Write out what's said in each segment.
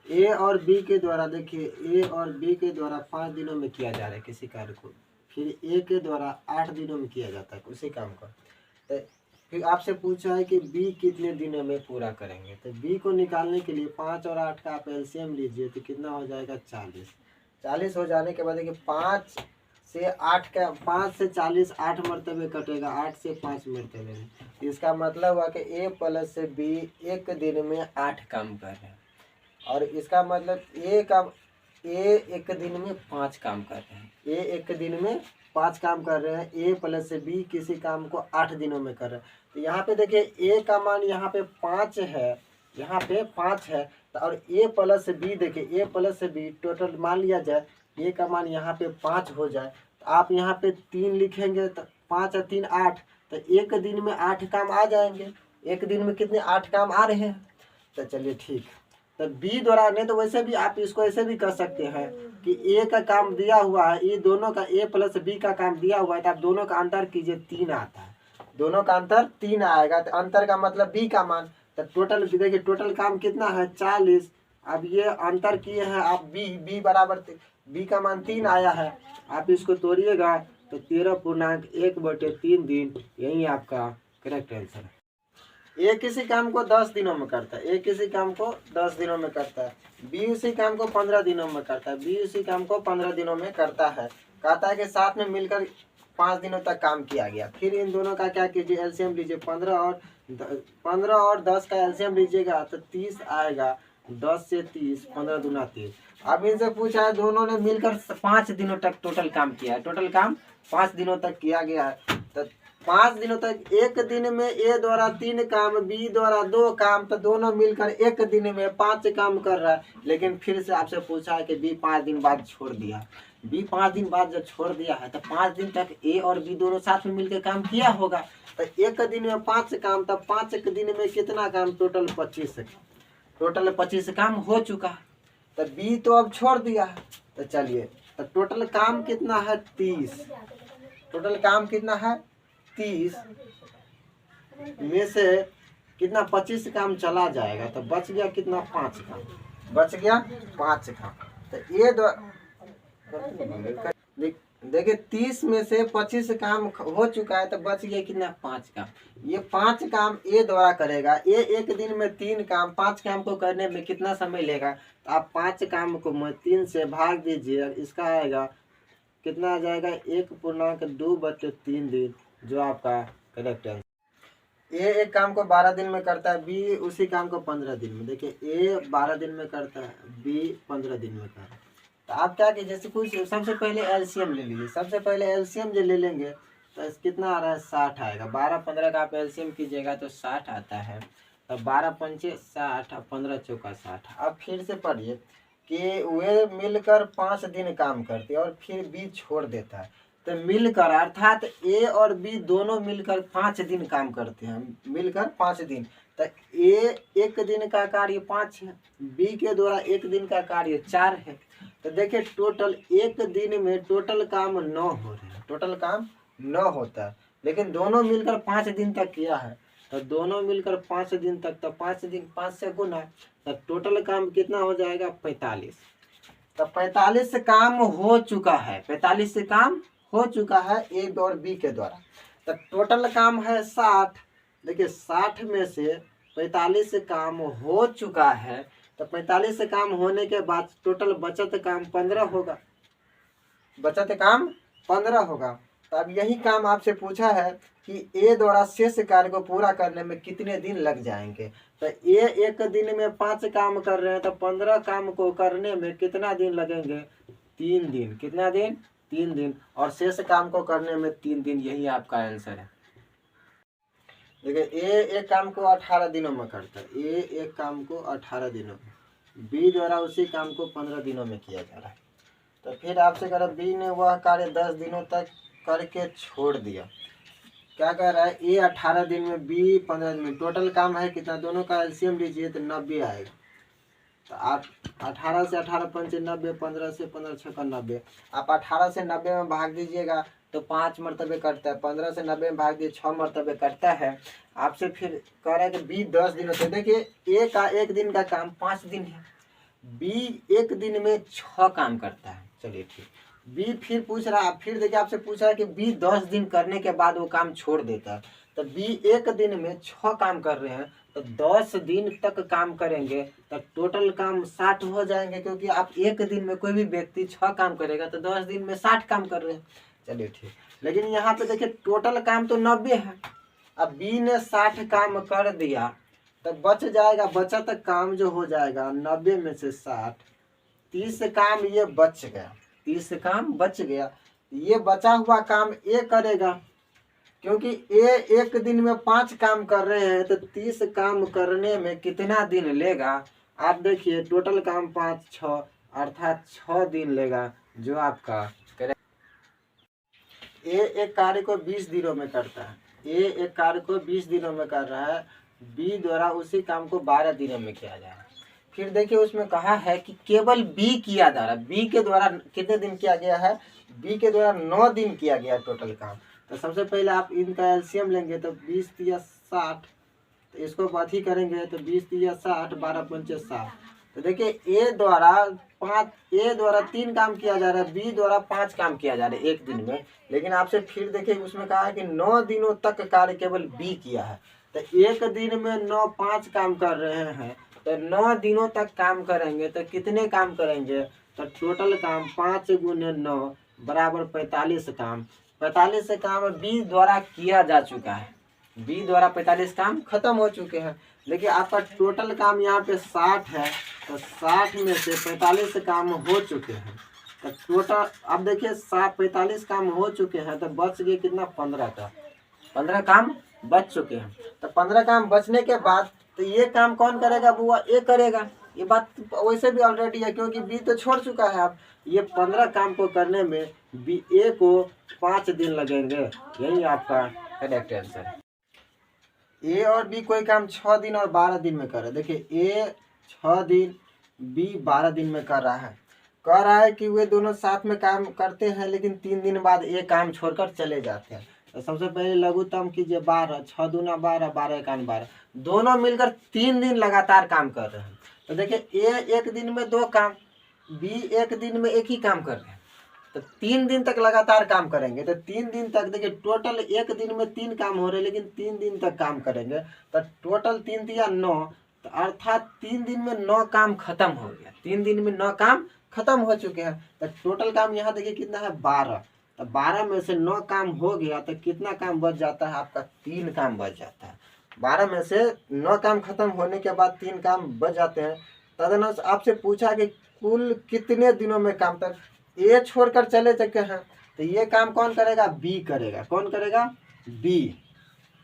ए और बी के द्वारा, देखिए ए और बी के द्वारा 5 दिनों में किया जा रहा है किसी कार्य को, फिर ए के द्वारा 8 दिनों में किया जाता है उसी काम को। तो फिर आपसे पूछा है कि बी कितने दिनों में पूरा करेंगे, तो बी को निकालने के लिए 5 और 8 का आप एलसीएम लीजिए तो कितना हो जाएगा 40। 40 हो जाने के बाद देखिए 5 से 8 का 5 से 40 8 मरतबे कटेगा, 8 से 5 मरतबे में, इसका मतलब हुआ कि ए प्लस से बी एक दिन में 8 काम कर रहे हैं, और इसका मतलब ए एक दिन में 5 काम कर रहे हैं, ए एक दिन में 5 काम कर रहे हैं, ए प्लस से बी किसी काम को 8 दिनों में कर रहे हैं। तो यहाँ पे देखिए ए का मान यहाँ पे 5 है, यहाँ पे 5 है, तो और ए प्लस से बी, देखिए ए प्लस से बी टोटल मान लिया जाए, ए का मान यहाँ पे 5 हो जाए, तो आप यहाँ पे 3 लिखेंगे तो 5 और 3 8, तो एक दिन में 8 काम आ जाएंगे। एक दिन में कितने 8 काम आ रहे हैं। तो चलिए ठीक, तो बी द्वारा, नहीं तो वैसे भी आप इसको ऐसे भी कर सकते हैं कि ए का काम दिया हुआ है, ये दोनों का ए प्लस बी का काम दिया हुआ है, तो आप दोनों का अंतर कीजिए 3 आता है, दोनों का अंतर 3 आएगा, तो अंतर का मतलब बी का मान, तो टोटल देखिए टोटल काम कितना है 40। अब ये अंतर किए हैं आप बी बराबर बी का मान 3 आया है, आप इसको तोड़िएगा तो 13.1/3 दिन, यही आपका करेक्ट आंसर है। ए किसी काम को 10 दिनों में करता है, ए किसी काम को 10 दिनों में करता है, बी उसी काम को 15 दिनों में करता है, बी उसी काम को 15 दिनों में करता है। कहता है कि साथ में मिलकर 5 दिनों तक काम किया गया। फिर इन दोनों का क्या कीजिए, एलसीएम लीजिए, 15 और 10 का एलसीएम लीजिएगा तो 30 आएगा, 10 से 30, 15 दूना 30। अब इनसे पूछा है दोनों ने मिलकर 5 दिनों तक टोटल काम किया है, टोटल काम 5 दिनों तक किया गया है, तो 5 दिनों तक एक दिन में ए द्वारा 3 काम, बी द्वारा 2 काम, तो दोनों मिलकर एक दिन में 5 काम कर रहा है। लेकिन फिर से आपसे पूछा है कि बी 5 दिन बाद छोड़ दिया, बी 5 दिन बाद जब छोड़ दिया है तो 5 दिन तक ए और बी दोनों साथ में मिलकर काम किया होगा, तो एक दिन में 5 काम, तब 5 दिन में कितना काम, टोटल 25 काम, टोटल 25 काम हो चुका है। तो बी तो अब छोड़ दिया है, तो चलिए तो टोटल काम कितना है 30, टोटल काम कितना है 30 में से कितना 25 काम चला जाएगा, तो बच गया कितना 5 काम, बच गया 5 काम। तो ये देखिए 30 में से 25 काम हो चुका है, तो बच गया कितना 5 काम। ये 5 काम ए द्वारा करेगा, ए एक दिन में 3 काम, 5 काम को करने में कितना समय लेगा, तो आप 5 काम को 3 से भाग दीजिए, इसका आएगा कितना आ जाएगा 1.2/3 दिन, जो आपका करेक्ट है। ए एक काम को 12 दिन में करता है, बी उसी काम को 15 दिन में, देखिए ए 12 दिन में करता है, बी 15 दिन में करता है। तो आप क्या कीजिए, जैसे कुछ सबसे पहले एलसीएम ले लीजिए, सबसे पहले एलसीएम जो ले लेंगे तो कितना आ रहा है 60 आएगा, 12-15 का आप एलसीएम कीजिएगा तो 60 आता है, तो 12 पंचे 60, 15 चौका 60। अब फिर से पढ़िए कि वे मिलकर 5 दिन काम करते हैं और फिर बी छोड़ देता है, तो मिलकर अर्थात ए और बी दोनों मिलकर 5 दिन काम करते हैं, मिलकर 5 दिन, तो ए एक दिन का कार्य 5 है, बी के द्वारा एक दिन का कार्य 4 है, तो देखिए टोटल एक दिन में टोटल काम 9 हो रहे हैं, टोटल काम 9 होता है, लेकिन दोनों मिलकर 5 दिन तक किया है, तो दोनों मिलकर 5 दिन तक, तो 5 दिन 5 से गुना, तो टोटल काम कितना हो जाएगा 45। तो 45 काम हो चुका है, 45 से काम हो चुका है ए और बी के द्वारा, तो टोटल काम है 60। देखिए 60 में से 45 काम हो चुका है, तो 45 काम होने के बाद टोटल बचत काम 15 होगा, बचत काम 15 होगा। तो अब यही काम आपसे पूछा है कि ए द्वारा शेष कार्य को पूरा करने में कितने दिन लग जाएंगे, तो ए एक दिन में 5 काम कर रहे हैं, तो 15 काम को करने में कितना दिन लगेंगे 3 दिन, कितना दिन 3 दिन, और शेष काम को करने में 3 दिन, यही आपका आंसर है। देखिए ए एक काम को 18 दिनों में करता है, ए एक काम को 18 दिनों में, बी द्वारा उसी काम को 15 दिनों में किया जा रहा है। तो फिर आपसे कह रहा है बी ने वह कार्य 10 दिनों तक करके छोड़ दिया, क्या कह रहा है ए 18 दिन में, बी 15 दिन में, टोटल काम है कितना, दोनों का एलसीएम लीजिए तो 90 आएगा। तो आप 18 से 18 पंचे 90, 15 से 15 छक्का 90, आप 18 से 90 में भाग दीजिएगा तो 5 मरतबे करता है, 15 से 90 में भाग दिए 6 मरतबे करता है। आपसे फिर कह रहा है कि बी 10 दिनों से, देखिए ए का एक दिन का काम 5 दिन है, बी एक दिन में 6 काम करता है। चलिए ठीक, बी फिर पूछ रहा है, फिर देखिए आपसे पूछ रहा है कि बी 10 दिन करने के बाद वो काम छोड़ देता है। तो बी एक दिन में 6 काम कर रहे हैं, तो 10 दिन तक काम करेंगे तो टोटल काम 60 हो जाएंगे, क्योंकि आप एक दिन में कोई भी व्यक्ति 6 काम करेगा तो 10 दिन में 60 काम कर रहे हैं। चलिए ठीक, लेकिन यहाँ पे देखिए टोटल काम तो 90 है। अब बी ने 60 काम कर दिया तो बच जाएगा, बचत काम जो हो जाएगा 90 में से 60, 30 काम ये बच गया, 30 काम बच गया। ये बचा हुआ काम ए करेगा, क्योंकि ए एक दिन में 5 काम कर रहे हैं तो 30 काम करने में कितना दिन लेगा। आप देखिए टोटल काम 5 6 अर्थात 6 दिन लेगा, जो आपका ए एक कार्य को 20 दिनों में करता है। ए एक कार्य को 20 दिनों में कर रहा है, बी द्वारा उसी काम को 12 दिनों में किया जा रहा है। फिर देखिए उसमें कहा है कि केवल बी किया जा रहा है, बी के द्वारा कितने दिन किया गया है, बी के द्वारा 9 दिन किया गया टोटल काम। तो सबसे पहले आप इनका एलसीएम लेंगे तो 20 या 60, तो इसको बात ही करेंगे तो 20 या 60, 12 पंचे 60। तो देखिए ए द्वारा 3 काम किया जा रहा है, बी द्वारा 5 काम किया जा रहा है एक दिन में। लेकिन आपसे फिर देखिए उसमें कहा है कि 9 दिनों तक कार्य केवल बी किया है। तो एक दिन में 9 5 काम कर रहे हैं, तो 9 दिनों तक काम करेंगे तो कितने काम करेंगे, तो टोटल काम 5 गुने 9 बराबर 45 काम। 45 काम बी द्वारा किया जा चुका है, बी द्वारा 45 काम खत्म हो चुके हैं। देखिए आपका टोटल काम यहाँ पे 60 है, तो 60 में से 45 काम हो चुके हैं। तो टोटल अब देखिए 45 काम हो चुके हैं, तो बच गए कितना, 15 का, 15 काम बच चुके हैं। तो 15 काम बचने के बाद तो ये काम कौन करेगा बुआ, ए करेगा। ये बात वैसे भी ऑलरेडी है, क्योंकि बी तो छोड़ चुका है। अब ये 15 काम को करने में बी ए को 5 दिन लगेंगे, यही आपका करेक्ट आंसर है। ए और बी कोई काम 6 दिन और 12 दिन में कर रहा है। देखिए ए 6 दिन, बी 12 दिन में कर रहा है। कह रहा है कि वे दोनों साथ में काम करते हैं, लेकिन 3 दिन बाद ए काम छोड़कर चले जाते हैं। तो सबसे पहले लघुत्तम कीजिए 12, 6 दूना 12, 12 एकान 12, दोनों मिलकर 3 दिन लगातार काम कर रहे हैं। तो देखिए ए एक दिन में 2 काम, बी एक दिन में 1 ही काम कर रहे हैं, तो 3 दिन तक लगातार काम करेंगे। तो 3 दिन तक देखिए टोटल एक दिन में 3 काम हो रहे हैं, लेकिन 3 दिन तक काम करेंगे तो टोटल 3 दिया 9, तो अर्थात 3 दिन में 9 काम खत्म हो गया, 3 दिन में 9 काम खत्म हो चुके हैं। तो टोटल काम यहाँ देखिए कितना है, 12। तो 12 में से 9 काम हो गया तो कितना काम बच जाता है आपका, 3 काम बच जाता है। 12 में से 9 काम खत्म होने के बाद 3 काम बच जाते हैं। तदनुसार आपसे पूछा कि कुल कितने दिनों में काम, तक ए छोड़कर चले चुके हैं, तो ये काम कौन करेगा, बी करेगा। कौन करेगा, बी।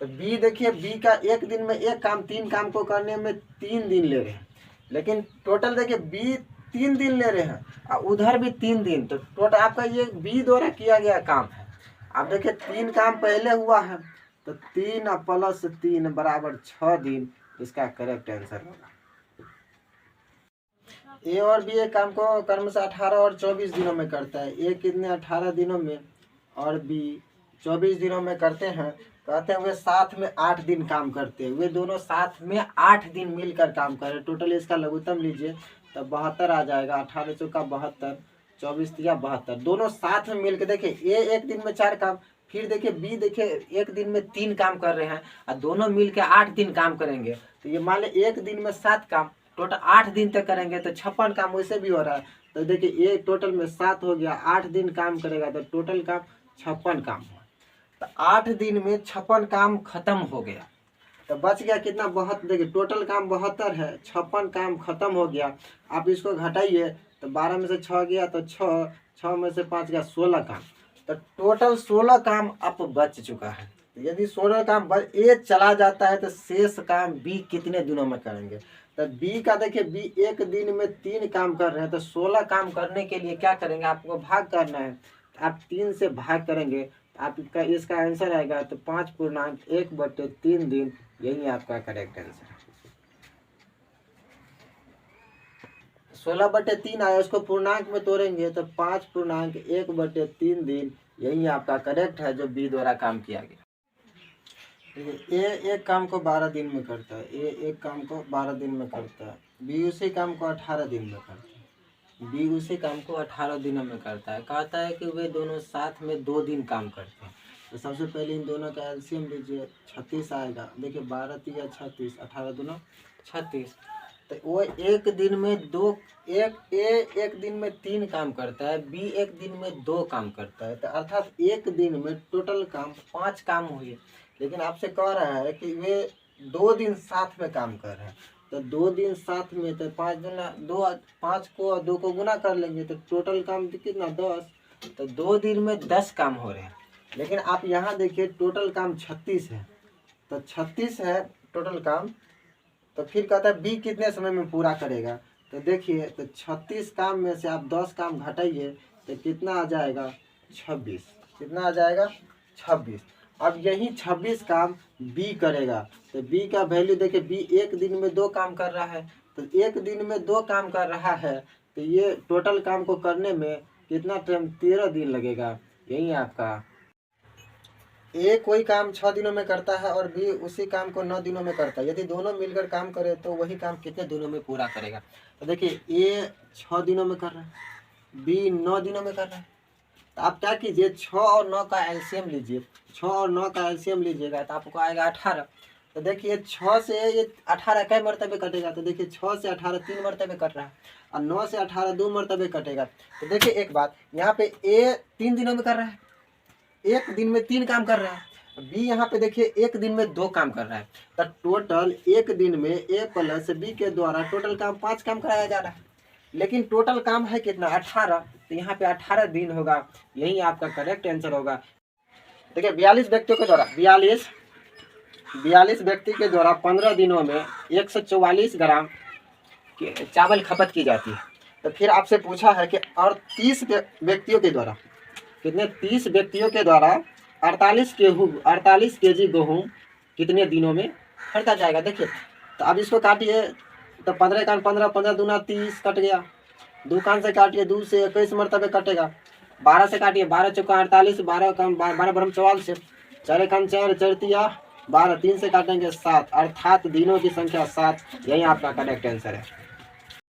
तो बी देखिए बी का एक दिन में 1 काम, 3 काम को करने में 3 दिन ले रहे हैं, लेकिन टोटल देखिए बी 3 दिन ले रहे हैं और उधर भी 3 दिन, तो टोटल आपका ये बी द्वारा किया गया काम है। आप देखिए 3 काम पहले हुआ है, तो 3 + 3 बराबर 6 दिन, इसका करेक्ट आंसर होगा। ए और बी एक काम को क्रमशः 18 और 24 दिनों में करता है। ए कितने 18 दिनों में और बी 24 दिनों में करते हैं। कहते हैं वे साथ में 8 दिन काम करते हैं, वे दोनों साथ में 8 दिन मिलकर काम कर रहे हैं। टोटल इसका लघुत्तम लीजिए तो 72 आ जाएगा, 18 चौका 72, 24 तिया 72, दोनों साथ में मिलकर। देखिए ए एक दिन में 4 काम, फिर देखिए बी देखिए एक दिन में 3 काम कर रहे हैं और दोनों मिलकर 8 दिन काम करेंगे। तो ये मान लें एक दिन में 7 काम, टोटल 8 दिन तक करेंगे तो 56 काम वैसे भी हो रहा है। तो देखिए ये टोटल में 7 हो गया, 8 दिन काम करेगा तो टोटल काम 56 काम हुआ। तो 8 दिन में 56 काम खत्म हो गया, तो बच गया कितना, बहुत। देखिए टोटल काम 72 है, 56 काम खत्म हो गया। आप इसको घटाइए तो 12 में से 6 गया तो 6 में से 5 गया 16 काम, तो टोटल 16 काम अब बच चुका है। यदि 16 काम बच ए चला जाता है तो शेष काम बी कितने दिनों में करेंगे। तो बी का देखिए बी एक दिन में 3 काम कर रहे हैं, तो 16 काम करने के लिए क्या करेंगे, आपको भाग करना है। आप 3 से भाग करेंगे तो आपका इसका आंसर आएगा तो 5.1/3 दिन, यही आपका करेक्ट आंसर है। 16/3 आया, उसको पूर्णांक में तोड़ेंगे तो 5.1/3 दिन, यही आपका करेक्ट है जो बी द्वारा काम किया गया। देखिए ए एक काम को 12 दिन में करता है, ए एक काम को 12 दिन में करता है, बी उसी काम को 18 दिन में करता है। बी उसी काम को 18 दिनों में करता है। कहता है कि वे दोनों साथ में 2 दिन काम करते हैं। तो सबसे पहले इन दोनों का एलसीएम लीजिए, 36 आएगा। देखिए 12 तिया 36, 18 दूना 36। तो वो एक दिन में दो एक दिन में 3 काम करता है, बी एक दिन में 2 काम करता है। तो अर्थात एक दिन में टोटल काम 5 काम हुए। लेकिन आपसे कह रहा है कि वे 2 दिन साथ में काम कर रहे हैं। तो 2 दिन साथ में, तो 5 गुना 2, 5 को 2 को गुना कर लेंगे तो टोटल काम कितना 10। तो 2 दिन में 10 काम हो रहे हैं। लेकिन आप यहाँ देखिए टोटल काम 36 है। तो 36 है टोटल काम। तो फिर कहता है बी कितने समय में पूरा करेगा। तो देखिए, तो 36 काम में से आप 10 काम घटाइए तो कितना आ जाएगा 26। कितना आ जाएगा 26। अब यही 26 काम बी करेगा। तो बी का वैल्यू देखिए, बी एक दिन में 2 काम कर रहा है। तो एक दिन में 2 काम कर रहा है तो ये टोटल काम को करने में कितना टाइम 13 दिन लगेगा। यही आपका ए कोई काम 6 दिनों में करता है और बी उसी काम को 9 दिनों में करता है। यदि दोनों मिलकर काम करे तो वही काम कितने दिनों में पूरा करेगा। तो देखिए ए 6 दिनों में कर रहा है, बी 9 दिनों में कर रहा है। तो आप क्या कीजिए, 6 और 9 का एलसीएम लीजिए। 6 और 9 का एलसीएम लीजिएगा तो आपको आएगा 18। तो देखिए 6 से ये 18 कई मरतबे कटेगा। तो देखिए 6 से 18 3 मरतबे कट रहा है और 9 से 18 2 मरतबे कटेगा। तो देखिए एक बात, यहाँ पे ए 3 दिनों में कर रहा है, एक दिन में 3 काम कर रहा है। बी यहाँ पे देखिए एक दिन में 2 काम कर रहा है। तो टोटल एक दिन में ए प्लस बी के द्वारा टोटल काम 5 काम कराया जा रहा है। लेकिन टोटल काम है कितना 18। तो यहाँ पे 18 दिन होगा। यही आपका करेक्ट आंसर होगा। देखिए 42 व्यक्तियों के द्वारा 42 व्यक्ति के द्वारा 15 दिनों में 144 ग्राम चावल खपत की जाती है। तो फिर आपसे पूछा है कि और 30 व्यक्तियों के द्वारा कितने, 30 व्यक्तियों के द्वारा 48 केजी गेहूँ कितने दिनों में खरीदा जाएगा। देखिए तो अब इसको काटिए तो 15 कान 15, 15 दूना 30 कट गया। 2 कान से काटिए, 2 से 21 मरतबे कटेगा। 12 से काटिए, 12 चौका 48, 12 कान 12 बरम 44, 4 कान 4 चरतिया 12, 3 से काटेंगे 7, अर्थात दिनों की संख्या 7। यही आपका करेक्ट आंसर है।